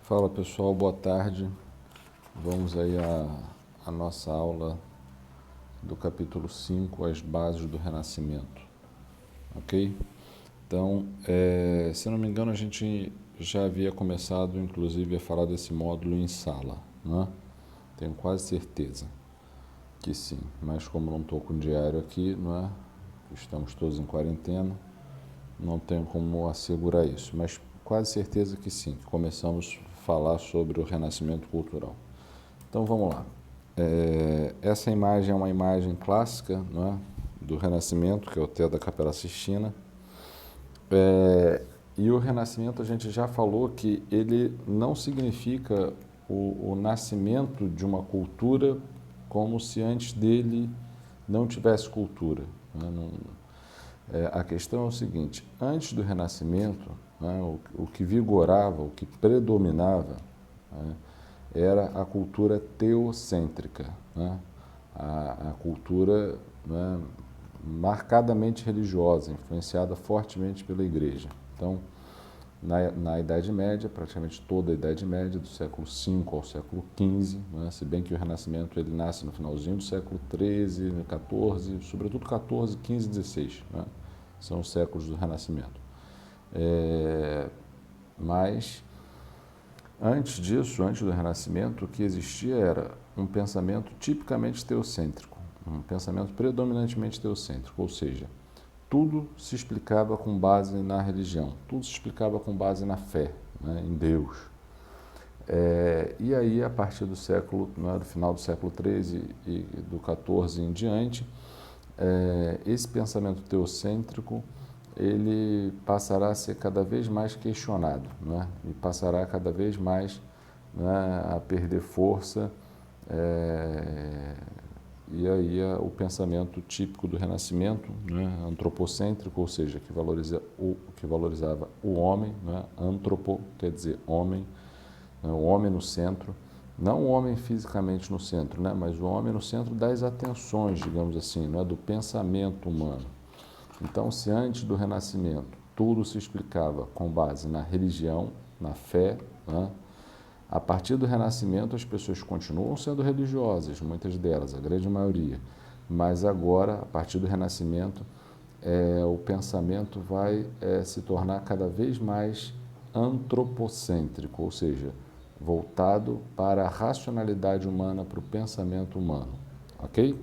Fala pessoal, boa tarde. Vamos aí à nossa aula do capítulo 5, as bases do Renascimento, ok? Então, se não me engano, a gente já havia começado, inclusive, a falar desse módulo em sala, né? Tenho quase certeza que sim, mas como não estou com o diário aqui, não é? Estamos todos em quarentena, não tenho como assegurar isso, mas quase certeza que sim, que começamos a falar sobre o renascimento cultural. Então vamos lá. Essa imagem é uma imagem clássica, não é? Do Renascimento, que é o teto da Capela Sistina. E o Renascimento, a gente já falou que ele não significa o nascimento de uma cultura como se antes dele não tivesse cultura, né? A questão é o seguinte: antes do Renascimento, né, o que vigorava, o que predominava, né, era a cultura teocêntrica, né, a cultura, né, marcadamente religiosa, influenciada fortemente pela Igreja. Então, na Idade Média, praticamente toda a Idade Média, do século V ao século XV, né, se bem que o Renascimento ele nasce no finalzinho do século XIII, XIV, sobretudo XIV, XV e XVI, né, são os séculos do Renascimento. Mas, antes disso, antes do Renascimento, o que existia era um pensamento tipicamente teocêntrico, um pensamento predominantemente teocêntrico, ou seja, tudo se explicava com base na religião, tudo se explicava com base na fé, né, em Deus. E aí, a partir do século, né, do final do século XIII e do XIV em diante, esse pensamento teocêntrico ele passará a ser cada vez mais questionado, né, e passará cada vez mais, né, a perder força. E aí o pensamento típico do Renascimento, né, antropocêntrico, ou seja, que valorizava o homem, né, antropo quer dizer homem, né, o homem no centro, não o homem fisicamente no centro, né, mas o homem no centro das atenções, digamos assim, né, do pensamento humano. Então, se antes do Renascimento tudo se explicava com base na religião, na fé, né, a partir do Renascimento, as pessoas continuam sendo religiosas, muitas delas, a grande maioria, mas agora, a partir do Renascimento, o pensamento vai se tornar cada vez mais antropocêntrico, ou seja, voltado para a racionalidade humana, para o pensamento humano, ok?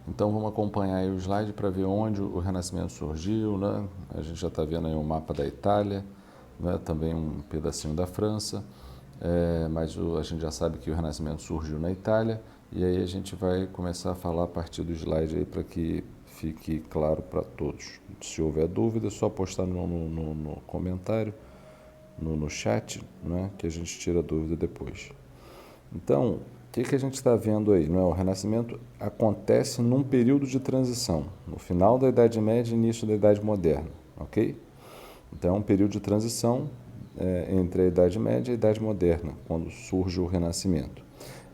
Então vamos acompanhar aí o slide para ver onde o Renascimento surgiu, né? A gente já está vendo aí o mapa da Itália, né? Também um pedacinho da França, mas a gente já sabe que o Renascimento surgiu na Itália, e aí a gente vai começar a falar a partir do slide aí para que fique claro para todos. Se houver dúvida, é só postar no comentário, no chat, né? Que a gente tira a dúvida depois. Então, o que a gente está vendo aí? Não é? O Renascimento acontece num período de transição, no final da Idade Média e início da Idade Moderna, ok? Então, é um período de transição entre a Idade Média e a Idade Moderna, quando surge o Renascimento.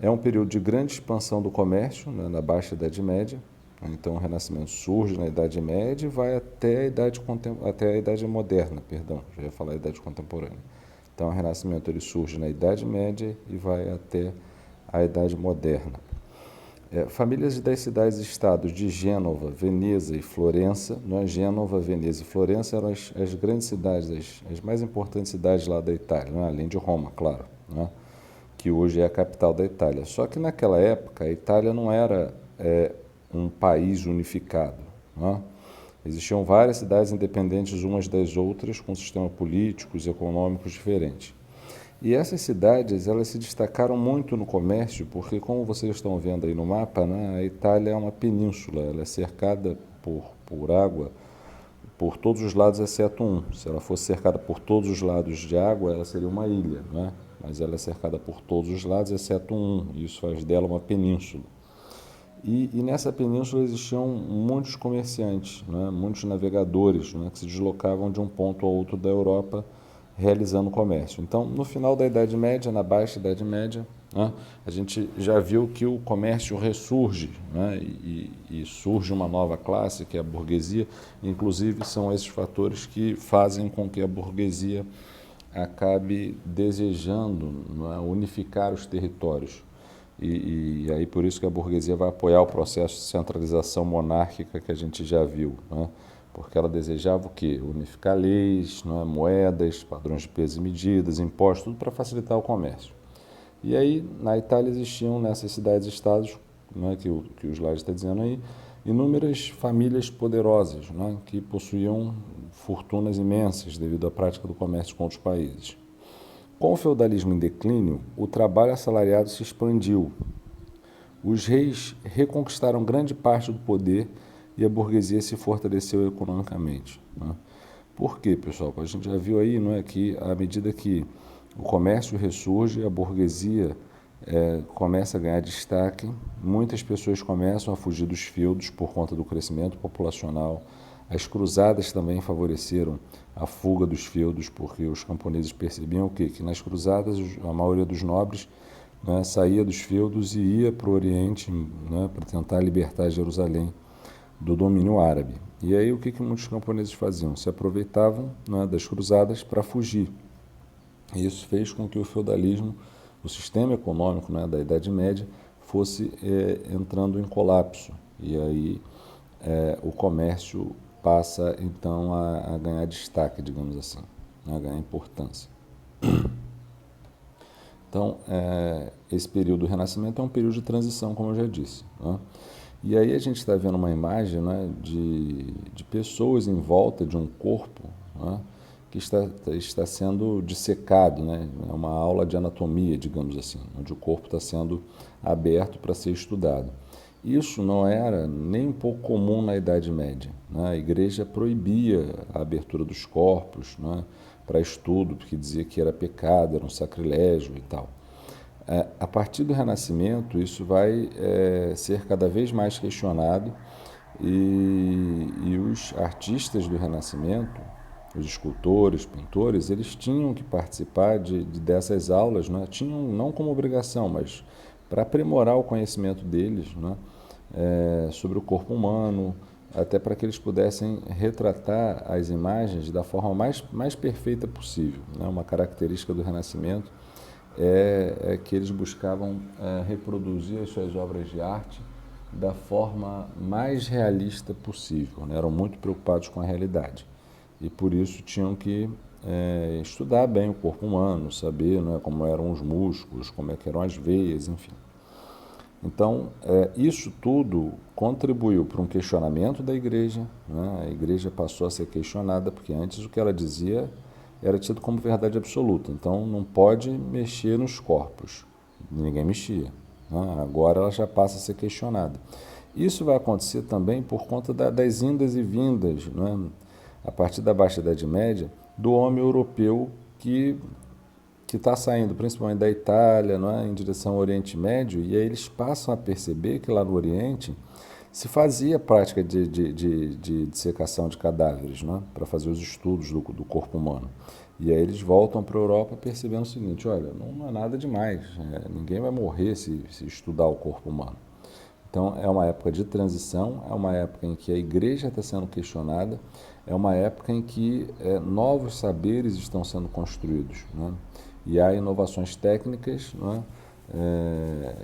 É um período de grande expansão do comércio, né, na Baixa Idade Média. Então, o Renascimento surge na Idade Média e vai até a Idade Moderna, perdão, já ia falar a Idade Contemporânea. Então, o Renascimento ele surge na Idade Média e vai até a Idade Moderna. Famílias das cidades-estados de Gênova, Veneza e Florença, Gênova, Veneza e Florença eram as grandes cidades, as mais importantes cidades lá da Itália, além de Roma, claro, que hoje é a capital da Itália. Só que naquela época a Itália não era um país unificado. Existiam várias cidades independentes umas das outras, com sistemas políticos e econômicos diferentes. E essas cidades, elas se destacaram muito no comércio, porque, como vocês estão vendo aí no mapa, né, a Itália é uma península, ela é cercada por água por todos os lados, exceto um. Se ela fosse cercada por todos os lados de água, ela seria uma ilha, né? Mas ela é cercada por todos os lados, exceto um, e isso faz dela uma península. E nessa península existiam muitos comerciantes, né, muitos navegadores, né, que se deslocavam de um ponto a outro da Europa realizando comércio. Então, no final da Idade Média, na Baixa Idade Média, né, a gente já viu que o comércio ressurge, né, e surge uma nova classe, que é a burguesia. Inclusive, são esses fatores que fazem com que a burguesia acabe desejando, não é, unificar os territórios. E aí por isso que a burguesia vai apoiar o processo de centralização monárquica que a gente já viu, né? Porque ela desejava o quê? Unificar leis, não é? Moedas, padrões de peso e medidas, impostos, tudo para facilitar o comércio. E aí na Itália existiam nessas cidades-estados, né, que o slide está dizendo aí, inúmeras famílias poderosas, né, que possuíam fortunas imensas devido à prática do comércio com outros países. Com o feudalismo em declínio, o trabalho assalariado se expandiu. Os reis reconquistaram grande parte do poder e a burguesia se fortaleceu economicamente, né? Por quê, pessoal? A gente já viu aí, não é, que à medida que o comércio ressurge, a burguesia começa a ganhar destaque, muitas pessoas começam a fugir dos feudos por conta do crescimento populacional. As cruzadas também favoreceram a fuga dos feudos, porque os camponeses percebiam o quê? Que nas cruzadas a maioria dos nobres, né, saía dos feudos e ia para o Oriente, né, para tentar libertar Jerusalém do domínio árabe. E aí o que muitos camponeses faziam? Se aproveitavam, né, das cruzadas para fugir. E isso fez com que o feudalismo, o sistema econômico, né, da Idade Média, fosse entrando em colapso. E aí o comércio passa então a ganhar destaque, digamos assim, né, a ganhar importância. Então, esse período do Renascimento é um período de transição, como eu já disse, né? E aí a gente está vendo uma imagem, né, de pessoas em volta de um corpo, né, que está sendo dissecado, né? É uma aula de anatomia, digamos assim, onde o corpo está sendo aberto para ser estudado. Isso não era nem um pouco comum na Idade Média, né? A igreja proibia a abertura dos corpos, né, para estudo, porque dizia que era pecado, era um sacrilégio e tal. A partir do Renascimento, isso vai ser cada vez mais questionado e os artistas do Renascimento, os escultores, pintores, eles tinham que participar dessas aulas, né? Tinham não como obrigação, mas para aprimorar o conhecimento deles, né, sobre o corpo humano, até para que eles pudessem retratar as imagens da forma mais perfeita possível, né? Uma característica do Renascimento é que eles buscavam reproduzir as suas obras de arte da forma mais realista possível, né? Eram muito preocupados com a realidade e por isso tinham que estudar bem o corpo humano, saber, né, como eram os músculos, como é que eram as veias, enfim. Então, isso tudo contribuiu para um questionamento da igreja, né? A igreja passou a ser questionada, porque antes o que ela dizia era tido como verdade absoluta. Então, não pode mexer nos corpos. Ninguém mexia, né? Agora ela já passa a ser questionada. Isso vai acontecer também por conta das indas e vindas, né, a partir da Baixa Idade Média, do homem europeu que está saindo principalmente da Itália, não é, em direção ao Oriente Médio, e aí eles passam a perceber que lá no Oriente se fazia prática de dissecação de cadáveres, né, para fazer os estudos do corpo humano. E aí eles voltam para a Europa percebendo o seguinte: olha, não é nada demais, ninguém vai morrer se estudar o corpo humano. Então, é uma época de transição, é uma época em que a igreja está sendo questionada, é uma época em que novos saberes estão sendo construídos, né? E há inovações técnicas, né?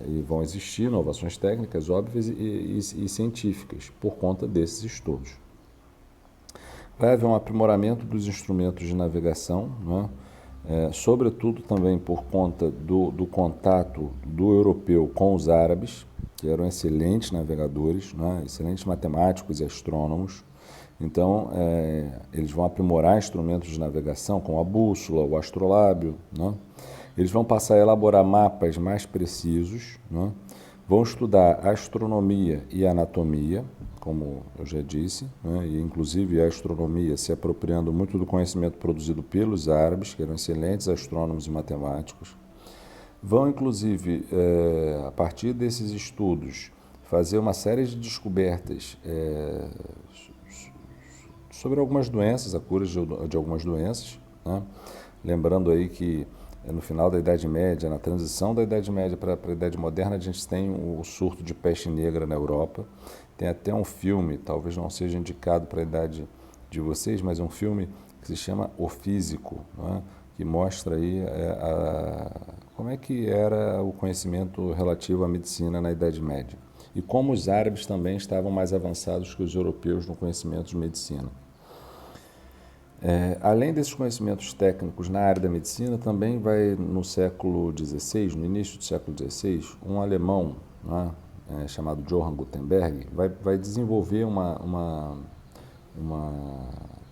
E vão existir inovações técnicas óbvias e científicas por conta desses estudos. Vai haver um aprimoramento dos instrumentos de navegação, né? Sobretudo também por conta do contato do europeu com os árabes, que eram excelentes navegadores, né? Excelentes matemáticos e astrônomos. Então, eles vão aprimorar instrumentos de navegação, como a bússola, o astrolábio, né? Eles vão passar a elaborar mapas mais precisos, né? Vão estudar astronomia e anatomia, como eu já disse, né? E inclusive a astronomia se apropriando muito do conhecimento produzido pelos árabes, que eram excelentes astrônomos e matemáticos. Vão, inclusive, a partir desses estudos, fazer uma série de descobertas sobre algumas doenças, a cura de algumas doenças, né? Lembrando aí que no final da Idade Média, na transição da Idade Média para a Idade Moderna, a gente tem o surto de peste negra na Europa. Tem até um filme, talvez não seja indicado para a idade de vocês, mas é um filme que se chama O Físico, né? que mostra aí como é que era o conhecimento relativo à medicina na Idade Média e como os árabes também estavam mais avançados que os europeus no conhecimento de medicina. Além desses conhecimentos técnicos na área da medicina, também vai no século XVI, no início do século XVI, um alemão, né, chamado Johann Gutenberg, vai desenvolver uma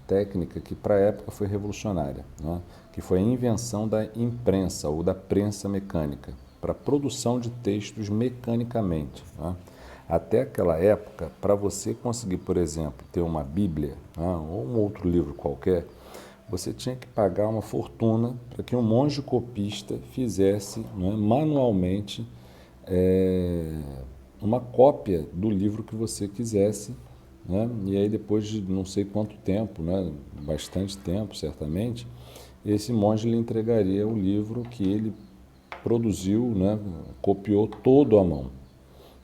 técnica que para a época foi revolucionária, né, que foi a invenção da imprensa ou da prensa mecânica, para a produção de textos mecanicamente, né. Até aquela época, para você conseguir, por exemplo, ter uma Bíblia, né, ou um outro livro qualquer, você tinha que pagar uma fortuna para que um monge copista fizesse, né, manualmente uma cópia do livro que você quisesse, né, e aí depois de não sei quanto tempo, né, bastante tempo certamente, esse monge lhe entregaria o livro que ele produziu, né, copiou todo à mão.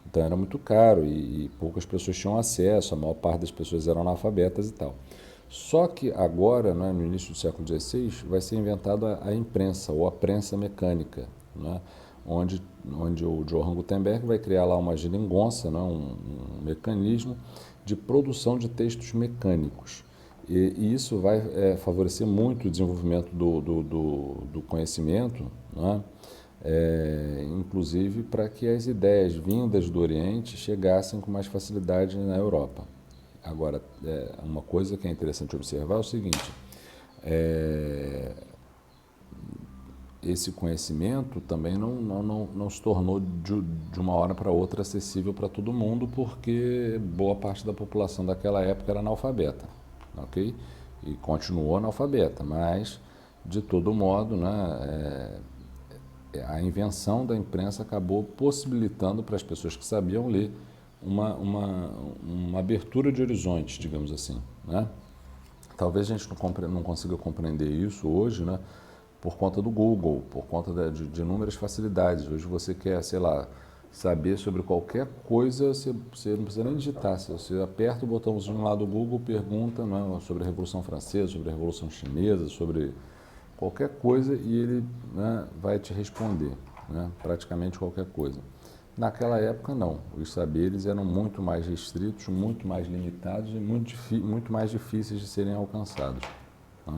Então era muito caro e poucas pessoas tinham acesso, a maior parte das pessoas eram analfabetas e tal. Só que agora, né, no início do século XVI, vai ser inventada a imprensa ou a prensa mecânica, né, onde o Johann Gutenberg vai criar lá uma geringonça, né, um mecanismo de produção de textos mecânicos. E isso vai favorecer muito o desenvolvimento do conhecimento, né, inclusive para que as ideias vindas do Oriente chegassem com mais facilidade na Europa. Agora, uma coisa que é interessante observar é o seguinte, esse conhecimento também não se tornou de uma hora para outra acessível para todo mundo, porque boa parte da população daquela época era analfabeta, ok? E continuou analfabeta, mas, de todo modo, né, a invenção da imprensa acabou possibilitando para as pessoas que sabiam ler uma abertura de horizontes, digamos assim, né? Talvez a gente não consiga compreender isso hoje, né, por conta do Google, por conta de inúmeras facilidades. Hoje você quer, sei lá, saber sobre qualquer coisa, você não precisa nem digitar. Você aperta o botãozinho lá do Google, pergunta, né, sobre a Revolução Francesa, sobre a Revolução Chinesa, sobre qualquer coisa e ele, né, vai te responder, né, praticamente qualquer coisa. Naquela época, não. Os saberes eram muito mais restritos, muito mais limitados e muito mais difíceis de serem alcançados, tá?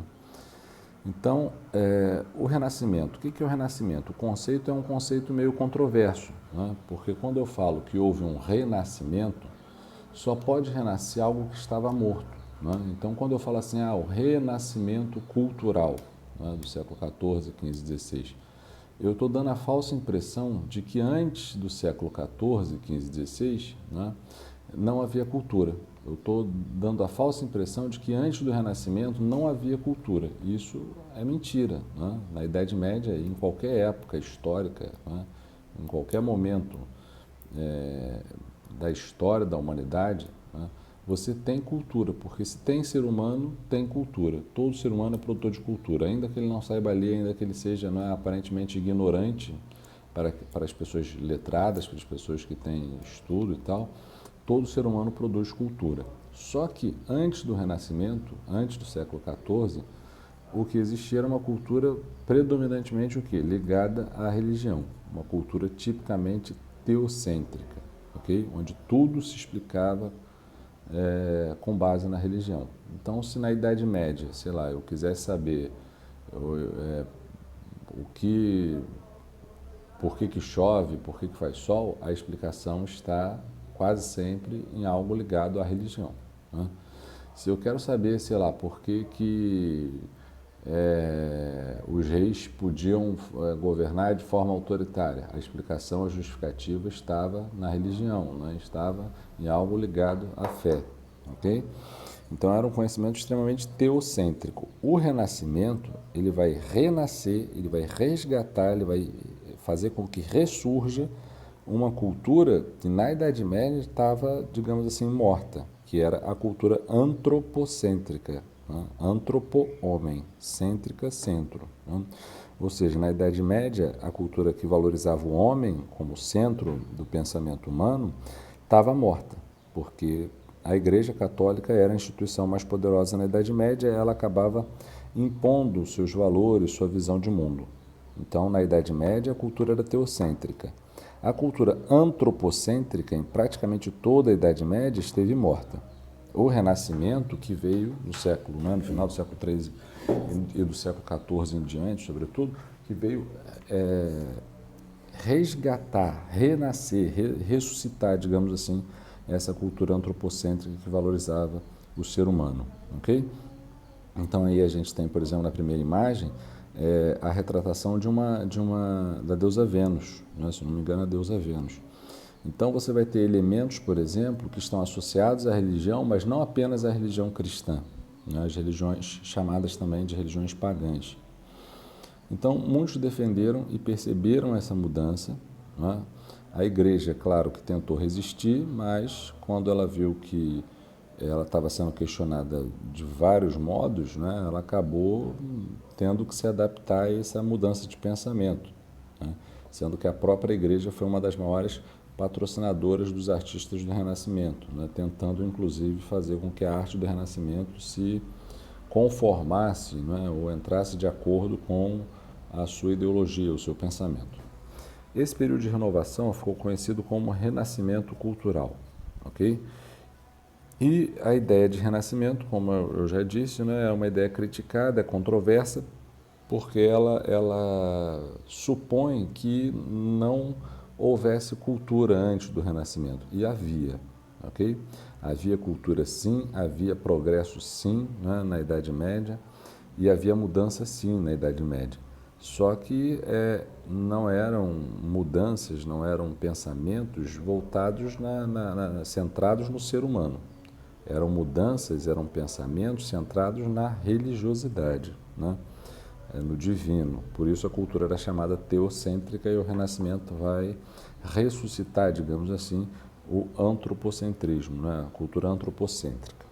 Então, o Renascimento. O que é o Renascimento? O conceito é um conceito meio controverso, né? Porque quando eu falo que houve um renascimento, só pode renascer algo que estava morto, né? Então, quando eu falo assim, o renascimento cultural, né, do século XIV, XV, XVI, eu estou dando a falsa impressão de que antes do século XIV, XV, XVI, né, não havia cultura. Eu estou dando a falsa impressão de que antes do Renascimento não havia cultura. Isso é mentira, né? Na Idade Média, em qualquer época histórica, né, em qualquer momento da história da humanidade, né, você tem cultura, porque se tem ser humano, tem cultura. Todo ser humano é produtor de cultura, ainda que ele não saiba ler, ainda que ele seja, não é, aparentemente ignorante para as pessoas letradas, para as pessoas que têm estudo e tal, todo ser humano produz cultura. Só que antes do Renascimento, antes do século XIV, o que existia era uma cultura predominantemente o quê? Ligada à religião, uma cultura tipicamente teocêntrica, ok? Onde tudo se explicava com base na religião. Então, se na Idade Média, sei lá, eu quisesse saber por que chove, por que faz sol, a explicação está quase sempre em algo ligado à religião, né? Se eu quero saber, sei lá, por que os reis podiam governar de forma autoritária, a explicação, a justificativa estava na religião, né? Estava em algo ligado à fé, ok? Então era um conhecimento extremamente teocêntrico. O Renascimento, ele vai renascer, ele vai resgatar, ele vai fazer com que ressurja uma cultura que na Idade Média estava, digamos assim, morta, que era a cultura antropocêntrica, né? Antropo-homem, cêntrica, centro, né? Ou seja, na Idade Média, a cultura que valorizava o homem como centro do pensamento humano estava morta, porque a Igreja Católica era a instituição mais poderosa na Idade Média, ela acabava impondo seus valores, sua visão de mundo. Então, na Idade Média, a cultura era teocêntrica. A cultura antropocêntrica, em praticamente toda a Idade Média, esteve morta. O Renascimento, que veio no século, no final do século XIII e do século XIV em diante, sobretudo, que veio resgatar, renascer, ressuscitar, digamos assim, essa cultura antropocêntrica que valorizava o ser humano, ok? Então aí a gente tem, por exemplo, na primeira imagem, a retratação da deusa Vênus, né? Se não me engano, a deusa Vênus. Então você vai ter elementos, por exemplo, que estão associados à religião, mas não apenas à religião cristã, né? As religiões chamadas também de religiões pagãs. Então muitos defenderam e perceberam essa mudança, né? A igreja, claro que tentou resistir, mas quando ela viu que ela estava sendo questionada de vários modos, né? Ela acabou tendo que se adaptar a essa mudança de pensamento, né? Sendo que a própria igreja foi uma das maiores patrocinadoras dos artistas do Renascimento, né? Tentando inclusive fazer com que a arte do Renascimento se conformasse, né? Ou entrasse de acordo com a sua ideologia, o seu pensamento. Esse período de renovação ficou conhecido como Renascimento Cultural, ok? E a ideia de renascimento, como eu já disse, né, é uma ideia criticada, é controversa, porque ela supõe que não houvesse cultura antes do renascimento. E havia, ok? Havia cultura sim, havia progresso sim, né, na Idade Média, e havia mudança sim na Idade Média. Só que não eram mudanças, não eram pensamentos voltados, centrados no ser humano. Eram mudanças, eram pensamentos centrados na religiosidade, né? No divino. Por isso a cultura era chamada teocêntrica e o Renascimento vai ressuscitar, digamos assim, o antropocentrismo, né? A cultura antropocêntrica.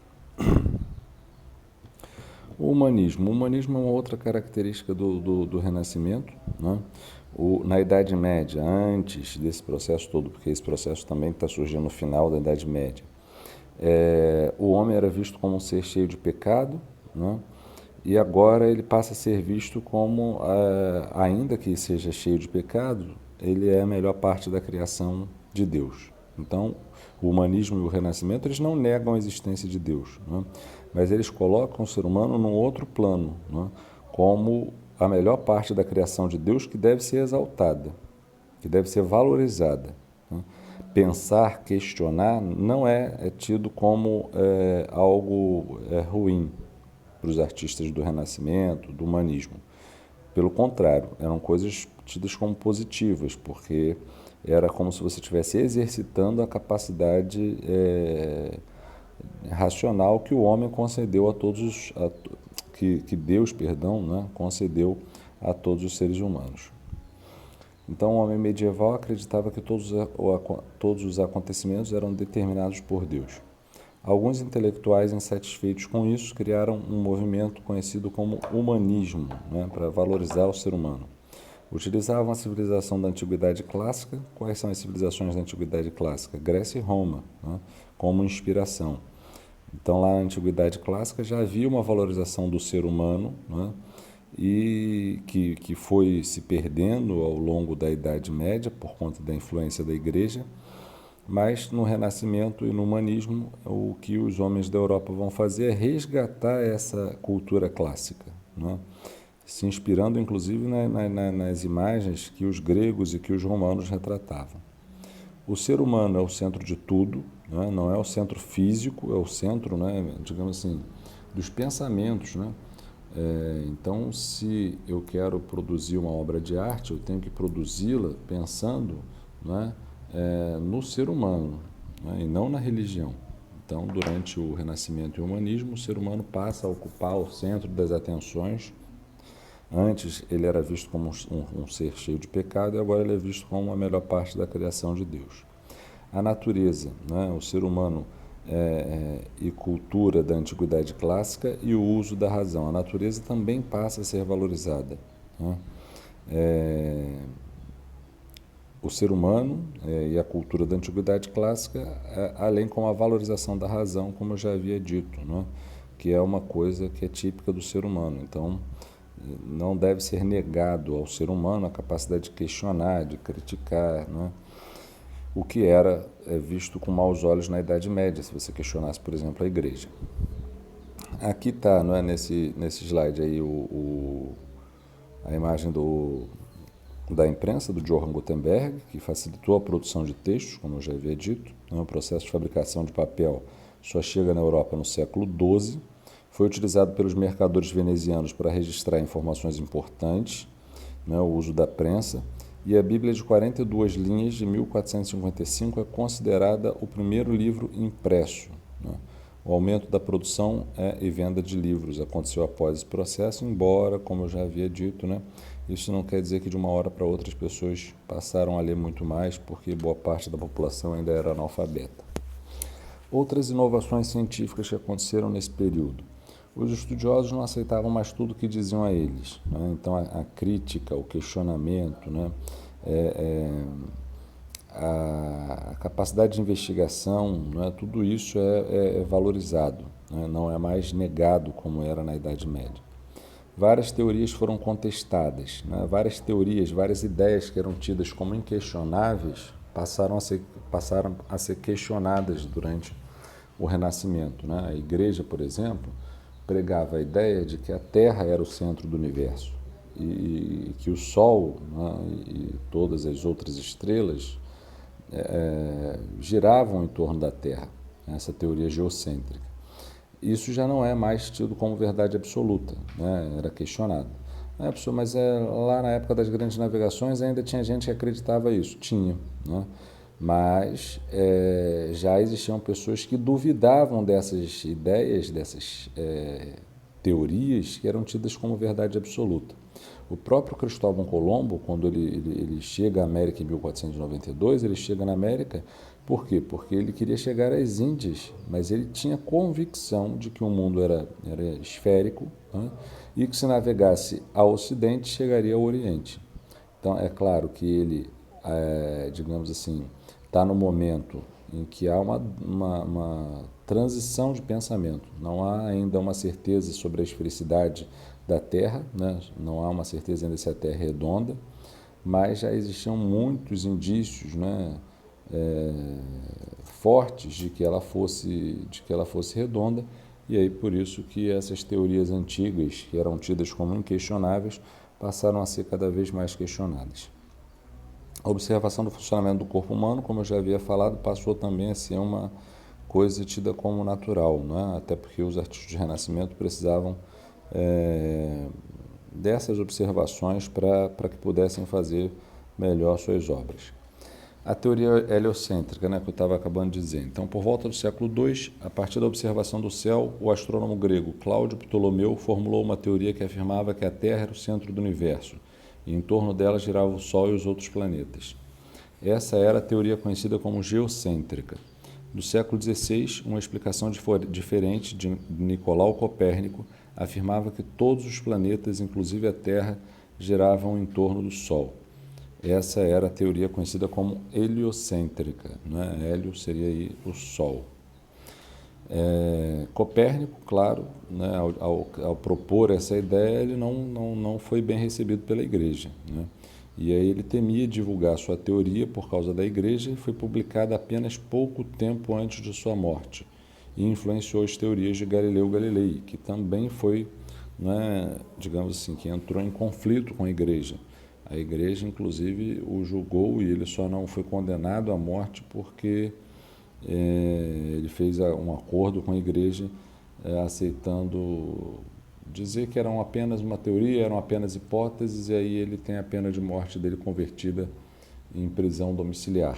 O humanismo. O humanismo é uma outra característica do Renascimento, né? Na Idade Média, antes desse processo todo, porque esse processo também está surgindo no final da Idade Média, o homem era visto como um ser cheio de pecado, né? E agora ele passa a ser visto como, ainda que seja cheio de pecado, ele é a melhor parte da criação de Deus. Então, o humanismo e o Renascimento, eles não negam a existência de Deus, né? Mas eles colocam o ser humano num outro plano, né? Como a melhor parte da criação de Deus que deve ser exaltada, que deve ser valorizada, né? Pensar, questionar, não é tido como algo ruim para os artistas do Renascimento, do humanismo. Pelo contrário, eram coisas tidas como positivas, porque era como se você estivesse exercitando a capacidade racional que o homem concedeu a todos, que Deus, perdão, né, concedeu a todos os seres humanos. Então, o homem medieval acreditava que todos os acontecimentos eram determinados por Deus. Alguns intelectuais insatisfeitos com isso criaram um movimento conhecido como humanismo, né, para valorizar o ser humano. Utilizavam a civilização da Antiguidade Clássica. Quais são as civilizações da Antiguidade Clássica? Grécia e Roma, né, como inspiração. Então, lá na Antiguidade Clássica já havia uma valorização do ser humano, né, e que foi se perdendo ao longo da Idade Média por conta da influência da Igreja. Mas no Renascimento e no humanismo, o que os homens da Europa vão fazer é resgatar essa cultura clássica, né? Se inspirando inclusive nas imagens que os gregos e que os romanos retratavam. O ser humano é o centro de tudo, né? Não é o centro físico, é o centro, né, digamos assim, dos pensamentos, né? Então, se eu quero produzir uma obra de arte, eu tenho que produzi-la pensando, né, no ser humano, né, e não na religião. Então, durante o Renascimento e o Humanismo, o ser humano passa a ocupar o centro das atenções. Antes ele era visto como um ser cheio de pecado e agora ele é visto como a melhor parte da criação de Deus. A natureza, né, o ser humano e cultura da Antiguidade Clássica e o uso da razão. A natureza também passa a ser valorizada, né? O ser humano e a cultura da Antiguidade Clássica, além com a valorização da razão, como eu já havia dito, né? que é uma coisa que é típica do ser humano. Então, não deve ser negado ao ser humano a capacidade de questionar, de criticar, né? O que era visto com maus olhos na Idade Média, se você questionasse, por exemplo, a igreja. Aqui está, não é, nesse slide aí, a imagem da imprensa, do Johann Gutenberg, que facilitou a produção de textos, como eu já havia dito. O processo de fabricação de papel só chega na Europa no século XII. Foi utilizado pelos mercadores venezianos para registrar informações importantes, né, o uso da prensa. E a Bíblia de 42 linhas, de 1455, é considerada o primeiro livro impresso, né? O aumento da produção e venda de livros aconteceu após esse processo, embora, como eu já havia dito, né, isso não quer dizer que de uma hora para outra as pessoas passaram a ler muito mais, porque boa parte da população ainda era analfabeta. Outras inovações científicas que aconteceram nesse período. Os estudiosos não aceitavam mais tudo o que diziam a eles, né? Então a crítica, o questionamento, né, a capacidade de investigação, né, tudo isso é valorizado, né, não é mais negado como era na Idade Média. Várias teorias foram contestadas, né, várias ideias que eram tidas como inquestionáveis passaram a ser questionadas durante o Renascimento, né? A Igreja, por exemplo, pregava a ideia de que a Terra era o centro do universo e que o Sol, né, e todas as outras estrelas giravam em torno da Terra, essa teoria geocêntrica. Isso já não é mais tido como verdade absoluta, né? Era questionado. Mas lá na época das grandes navegações ainda tinha gente que acreditava isso, tinha, né? Mas já existiam pessoas que duvidavam dessas ideias, dessas teorias que eram tidas como verdade absoluta. O próprio Cristóvão Colombo, quando ele chega à América em 1492, ele chega na América, por quê? Porque ele queria chegar às Índias, mas ele tinha convicção de que o mundo era esférico, né? E que se navegasse ao Ocidente, chegaria ao Oriente. Então, é claro que ele, digamos assim, está no momento em que há uma transição de pensamento. Não há ainda uma certeza sobre a esfericidade da Terra, né? Não há uma certeza ainda se a Terra é redonda, mas já existiam muitos indícios, né, fortes de que ela fosse redonda, e aí por isso que essas teorias antigas, que eram tidas como inquestionáveis, passaram a ser cada vez mais questionadas. A observação do funcionamento do corpo humano, como eu já havia falado, passou também a ser uma coisa tida como natural, né? Até porque os artistas de Renascimento precisavam dessas observações para que pudessem fazer melhor suas obras. A teoria heliocêntrica, né, que eu estava acabando de dizer. Então, por volta do século II, a partir da observação do céu, o astrônomo grego Cláudio Ptolomeu formulou uma teoria que afirmava que a Terra era o centro do universo, e em torno dela girava o Sol e os outros planetas. Essa era a teoria conhecida como geocêntrica. Do século XVI, uma explicação diferente de Nicolau Copérnico afirmava que todos os planetas, inclusive a Terra, giravam em torno do Sol. Essa era a teoria conhecida como heliocêntrica, né? Hélio seria aí o Sol. Copérnico, claro, né, ao propor essa ideia, ele não foi bem recebido pela Igreja, né? E aí ele temia divulgar sua teoria por causa da Igreja e foi publicada apenas pouco tempo antes de sua morte e influenciou as teorias de Galileu Galilei, que também foi, né, digamos assim, que entrou em conflito com a Igreja. A Igreja, inclusive, o julgou e ele só não foi condenado à morte porque ele fez um acordo com a Igreja aceitando dizer que eram apenas uma teoria, eram apenas hipóteses, e aí ele tem a pena de morte dele convertida em prisão domiciliar.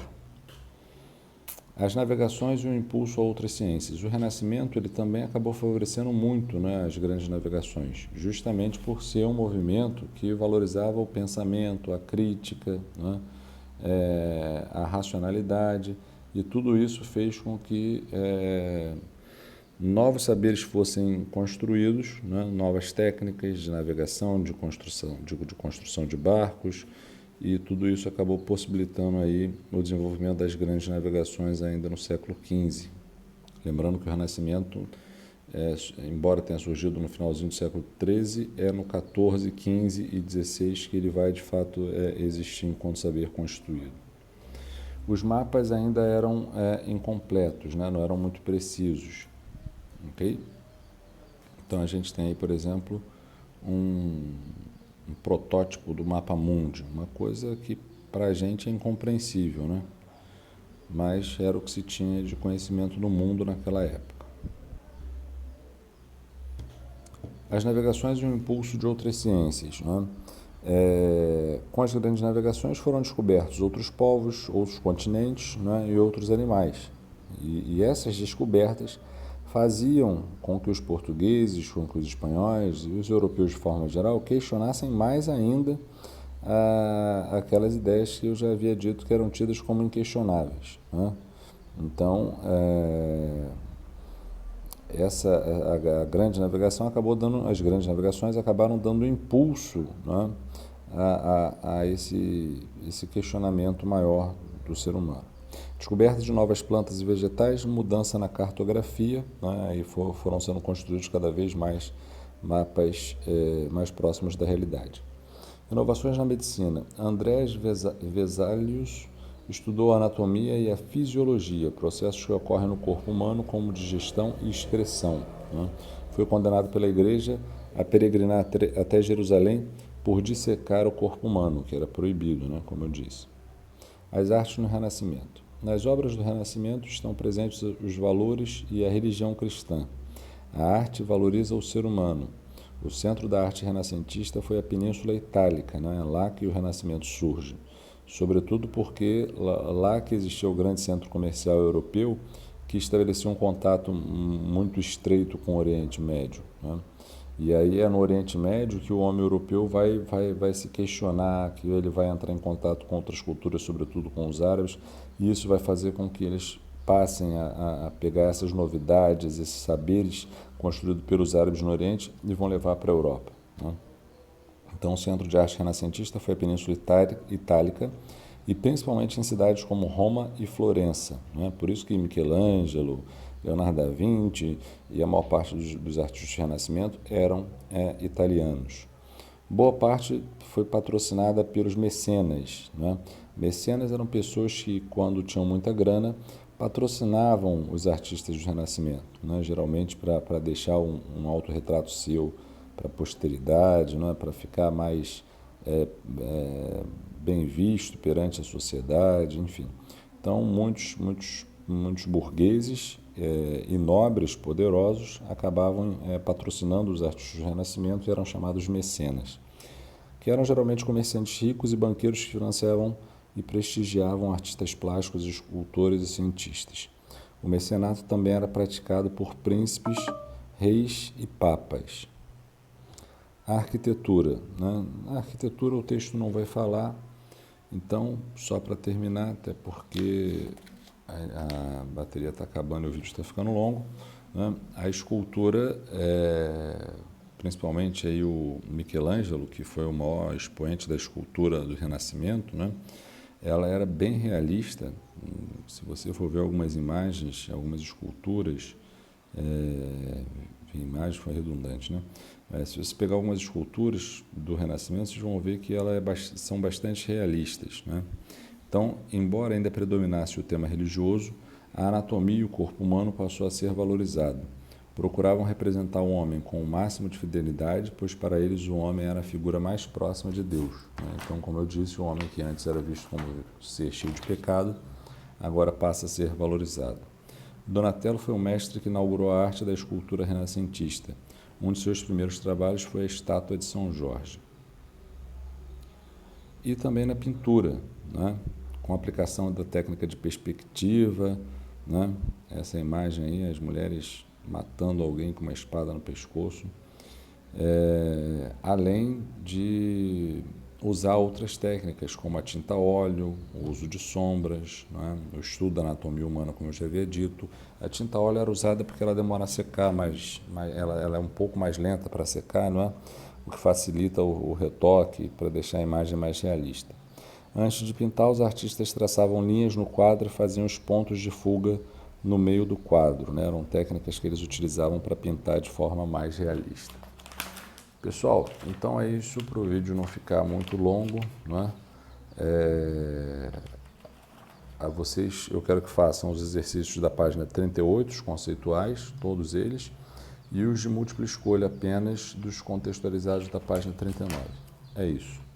As navegações e o impulso a outras ciências. O Renascimento ele também acabou favorecendo muito, né, as grandes navegações, justamente por ser um movimento que valorizava o pensamento, a crítica, né, a racionalidade, e tudo isso fez com que novos saberes fossem construídos, né, novas técnicas de navegação, de construção de barcos, e tudo isso acabou possibilitando aí o desenvolvimento das grandes navegações ainda no século XV. Lembrando que o Renascimento embora tenha surgido no finalzinho do século XIII, é no XIV, XV e XVI que ele vai, de fato, existir enquanto saber constituído. Os mapas ainda eram incompletos, né? Não eram muito precisos. Okay? Então, a gente tem aí, por exemplo, um protótipo do mapa mundi, uma coisa que para a gente é incompreensível, né? Mas era o que se tinha de conhecimento no mundo naquela época. As navegações e o impulso de outras ciências, né? Com as grandes navegações foram descobertos outros povos, outros continentes, né? E outros animais. E essas descobertas faziam com que os portugueses, com que os espanhóis e os europeus de forma geral questionassem mais ainda aquelas ideias que eu já havia dito que eram tidas como inquestionáveis, né? Então, a grande navegação as grandes navegações acabaram dando impulso, né, a esse questionamento maior do ser humano. Descoberta de novas plantas e vegetais, mudança na cartografia, né, e foram sendo construídos cada vez mais mapas mais próximos da realidade. Inovações na medicina. Andrés Vesalius estudou a anatomia e a fisiologia, processos que ocorrem no corpo humano como digestão e excreção, né? Foi condenado pela igreja a peregrinar até Jerusalém por dissecar o corpo humano, que era proibido, né? Como eu disse. As artes no Renascimento. Nas obras do Renascimento estão presentes os valores e a religião cristã. A arte valoriza o ser humano. O centro da arte renascentista foi a Península Itálica, né? Lá que o Renascimento surge. Sobretudo porque lá que existia o grande centro comercial europeu, que estabelecia um contato muito estreito com o Oriente Médio, né? E aí é no Oriente Médio que o homem europeu vai se questionar, que ele vai entrar em contato com outras culturas, sobretudo com os árabes, e isso vai fazer com que eles passem a pegar essas novidades, esses saberes construídos pelos árabes no Oriente e vão levar para a Europa, né? Então, o centro de arte renascentista foi a Península Itálica e principalmente em cidades como Roma e Florença, né? Por isso que Michelangelo, Leonardo da Vinci e a maior parte dos artistas do Renascimento eram italianos. Boa parte foi patrocinada pelos mecenas, né? Mecenas eram pessoas que, quando tinham muita grana, patrocinavam os artistas do Renascimento, né? Geralmente para deixar um autorretrato seu para a posteridade, né? Para ficar mais bem visto perante a sociedade, enfim. Então, muitos burgueses e nobres poderosos acabavam patrocinando os artistas do Renascimento e eram chamados mecenas, que eram geralmente comerciantes ricos e banqueiros que financiavam e prestigiavam artistas plásticos, escultores e cientistas. O mecenato também era praticado por príncipes, reis e papas. A arquitetura, né? A arquitetura o texto não vai falar, então, só para terminar, até porque a bateria está acabando e o vídeo está ficando longo, né? A escultura, principalmente aí o Michelangelo, que foi o maior expoente da escultura do Renascimento, né? Ela era bem realista. Se você for ver algumas imagens, algumas esculturas, imagem foi redundante, né? Se você pegar algumas esculturas do Renascimento, vocês vão ver que elas são bastante realistas, né? Então, embora ainda predominasse o tema religioso, a anatomia e o corpo humano passou a ser valorizado. Procuravam representar o homem com o máximo de fidelidade, pois para eles o homem era a figura mais próxima de Deus, né? Então, como eu disse, o homem que antes era visto como ser cheio de pecado, agora passa a ser valorizado. Donatello foi o mestre que inaugurou a arte da escultura renascentista. Um de seus primeiros trabalhos foi a estátua de São Jorge. E também na pintura, né? Com a aplicação da técnica de perspectiva, né? Essa imagem aí, as mulheres matando alguém com uma espada no pescoço, além de usar outras técnicas, como a tinta a óleo, o uso de sombras, né? O estudo da anatomia humana, como eu já havia dito. A tinta a óleo era usada porque ela demora a secar, mas ela é um pouco mais lenta para secar, não é? O que facilita o retoque para deixar a imagem mais realista. Antes de pintar, os artistas traçavam linhas no quadro e faziam os pontos de fuga no meio do quadro, né? Eram técnicas que eles utilizavam para pintar de forma mais realista. Pessoal, então é isso, para o vídeo não ficar muito longo, né? A vocês, eu quero que façam os exercícios da página 38, os conceituais, todos eles, e os de múltipla escolha apenas dos contextualizados da página 39. É isso.